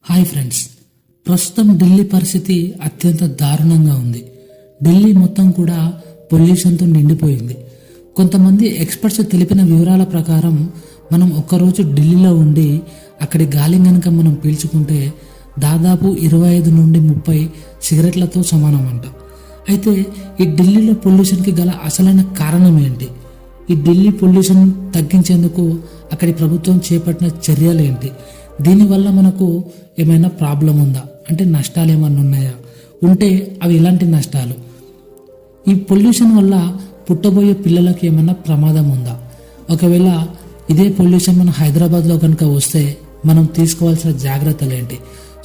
Hi friends, ప్రస్తుతం ఢిల్లీ పరిస్థితి అత్యంత దారుణంగా ఉంది. ఢిల్లీ మొత్తం కూడా పొల్యూషన్తో నిండిపోయింది. కొంతమంది ఎక్స్పర్ట్స్ తెలిపిన వివరాల ప్రకారం మనం ఒక్కరోజు ఢిల్లీలో ఉండి అక్కడి గాలి కనుక మనం పీల్చుకుంటే దాదాపు 25 నుండి 30 సిగరెట్లతో సమానం అంట. అయితే ఈ ఢిల్లీలో పొల్యూషన్కి గల అసలైన కారణం ఏంటి? ఈ ఢిల్లీ పొల్యూషన్ తగ్గించేందుకు అక్కడి ప్రభుత్వం చేపట్టిన చర్యలు ఏంటి? దీనివల్ల మనకు ఏమైనా ప్రాబ్లం ఉందా, అంటే నష్టాలు ఏమన్నా ఉన్నాయా, ఉంటే అవి ఎలాంటి నష్టాలు? ఈ పొల్యూషన్ వల్ల పుట్టబోయే పిల్లలకి ఏమైనా ప్రమాదం ఉందా? ఒకవేళ ఇదే పొల్యూషన్ మన హైదరాబాద్లో కనుక వస్తే మనం తీసుకోవాల్సిన జాగ్రత్తలు ఏంటి?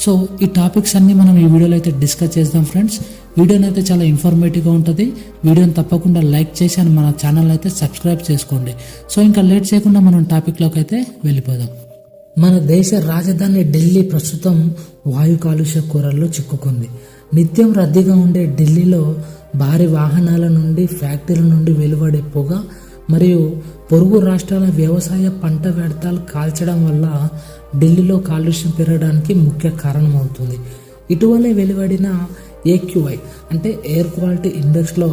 సో ఈ టాపిక్స్ అన్నీ మనం ఈ వీడియోలో అయితే డిస్కస్ చేద్దాం ఫ్రెండ్స్. వీడియోని అయితే చాలా ఇన్ఫర్మేటివ్గా ఉంటుంది. వీడియోని తప్పకుండా లైక్ చేసి అండ్ మన ఛానల్ అయితే సబ్స్క్రైబ్ చేసుకోండి. సో ఇంకా లేట్ చేయకుండా మనం టాపిక్లోకి అయితే వెళ్ళిపోదాం. మన దేశ రాజధాని ఢిల్లీ ప్రస్తుతం వాయు కాలుష్య కూరల్లో చిక్కుకుంది. నిత్యం రద్దీగా ఉండే ఢిల్లీలో భారీ వాహనాల నుండి, ఫ్యాక్టరీల నుండి వెలువడే పొగ మరియు పొరుగు రాష్ట్రాల వ్యవసాయ పంట వ్యర్థాలు కాల్చడం వల్ల ఢిల్లీలో కాలుష్యం పెరగడానికి ముఖ్య కారణమవుతుంది. ఇటీవలే వెలువడిన AQI అంటే ఎయిర్ క్వాలిటీ ఇండెక్స్లో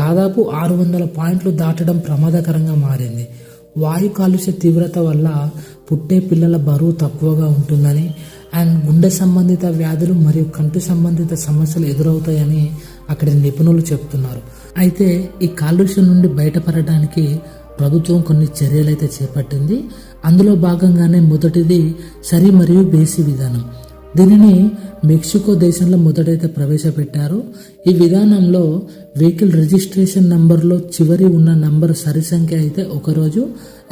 దాదాపు 600 పాయింట్లు దాటడం ప్రమాదకరంగా మారింది. వాయు కాలుష్య తీవ్రత వల్ల పుట్టే పిల్లల బరువు తక్కువగా ఉంటుందని అండ్ గుండె సంబంధిత వ్యాధులు మరియు కంటి సంబంధిత సమస్యలు ఎదురవుతాయని అక్కడి నిపుణులు చెప్తున్నారు. అయితే ఈ కాలుష్యం నుండి బయటపడడానికి ప్రభుత్వం కొన్ని చర్యలు అయితే చేపట్టింది. అందులో భాగంగానే మొదటిది సరి మరియు బేసి విధానం. దీనిని మెక్సికో దేశంలో మొదటైతే ప్రవేశపెట్టారు. ఈ విధానంలో వెహికల్ రిజిస్ట్రేషన్ నంబర్లో చివరి ఉన్న నంబర్ సరి సంఖ్య అయితే ఒకరోజు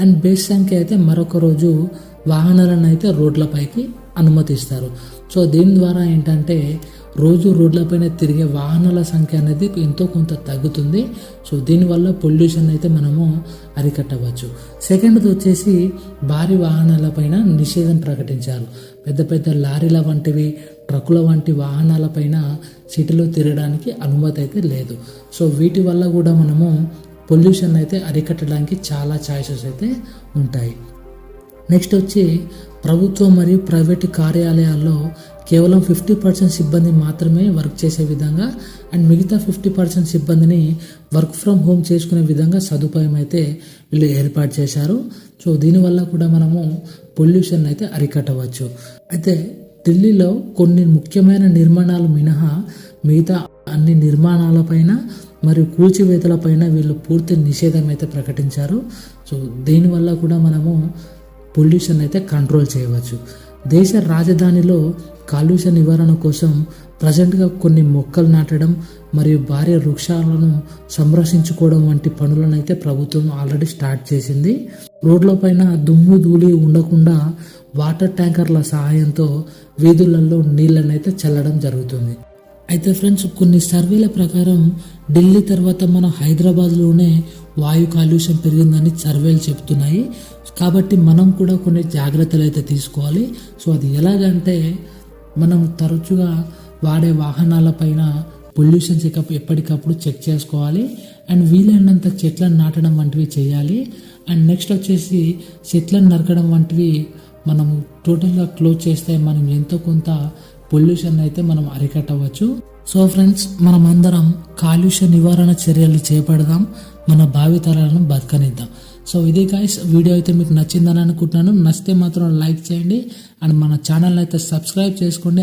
అండ్ బేస్ సంఖ్య అయితే మరొక రోజు వాహనాలను అయితే రోడ్లపైకి అనుమతిస్తారు. సో దీని ద్వారా ఏంటంటే రోజు రోడ్లపైన తిరిగే వాహనాల సంఖ్య అనేది ఎంతో కొంత తగ్గుతుంది. సో దీనివల్ల పొల్యూషన్ అయితే మనము అరికట్టవచ్చు. సెకండ్ది వచ్చేసి భారీ వాహనాలపైన నిషేధం ప్రకటించారు. పెద్ద పెద్ద లారీల వంటివి, ట్రక్కుల వంటి వాహనాలపైన సిటీలో తిరగడానికి అనుమతి అయితే లేదు. సో వీటి వల్ల కూడా మనము పొల్యూషన్ అయితే అరికట్టడానికి చాలా ఛాయిసెస్ అయితే ఉంటాయి. నెక్స్ట్ వచ్చి ప్రభుత్వం మరియు ప్రైవేటు కార్యాలయాల్లో కేవలం 50% సిబ్బంది మాత్రమే వర్క్ చేసే విధంగా అండ్ మిగతా 50% సిబ్బందిని వర్క్ ఫ్రమ్ హోమ్ చేసుకునే విధంగా సదుపాయం అయితే వీళ్ళు ఏర్పాటు చేశారు. సో దీనివల్ల కూడా మనము పొల్యూషన్ అయితే అరికట్టవచ్చు. అయితే ఢిల్లీలో కొన్ని ముఖ్యమైన నిర్మాణాలు మినహా మిగతా అన్ని నిర్మాణాలపైన మరియు కూల్చివేతలపైన వీళ్ళు పూర్తి నిషేధం అయితే ప్రకటించారు. సో దీనివల్ల కూడా మనము పొల్యూషన్ అయితే కంట్రోల్ చేయవచ్చు. దేశ రాజధానిలో కాలుష్య నివారణ కోసం ప్రజెంట్గా కొన్ని మొక్కలు నాటడం మరియు భారీ వృక్షాలను సంరక్షించుకోవడం వంటి పనులను అయితే ప్రభుత్వం ఆల్రెడీ స్టార్ట్ చేసింది. రోడ్లపైన దుమ్ము ధూళి ఉండకుండా వాటర్ ట్యాంకర్ల సహాయంతో వీధులలో నీళ్ళని అయితే చల్లడం జరుగుతుంది. అయితే ఫ్రెండ్స్, కొన్ని సర్వేల ప్రకారం ఢిల్లీ తర్వాత మన హైదరాబాద్లోనే వాయు కాలుష్యం పెరిగిందని సర్వేలు చెప్తున్నాయి. కాబట్టి మనం కూడా కొన్ని జాగ్రత్తలు అయితే తీసుకోవాలి. సో అది ఎలాగంటే మనం తరచుగా వాడే వాహనాలపైన పొల్యూషన్ చెకప్ ఎప్పటికప్పుడు చెక్ చేసుకోవాలి అండ్ వీలైనంత చెట్లను నాటడం వంటివి చేయాలి. అండ్ నెక్స్ట్ వచ్చేసి చెట్లను నరకడం వంటివి మనం టోటల్గా క్లోజ్ చేస్తే మనం ఎంతో కొంత పొల్యూషన్ అయితే మనం అరికట్టవచ్చు. సో ఫ్రెండ్స్, మనం అందరం కాలుష్య నివారణ చర్యలు చేపడదాం, మన భావితరాలను బతకనిద్దాం. సో ఇది గైస్, వీడియో అయితే మీకు నచ్చిందని అనుకుంటున్నాను. నచ్చితే మాత్రం లైక్ చేయండి అండ్ మన ఛానల్ అయితే సబ్స్క్రైబ్ చేసుకోండి.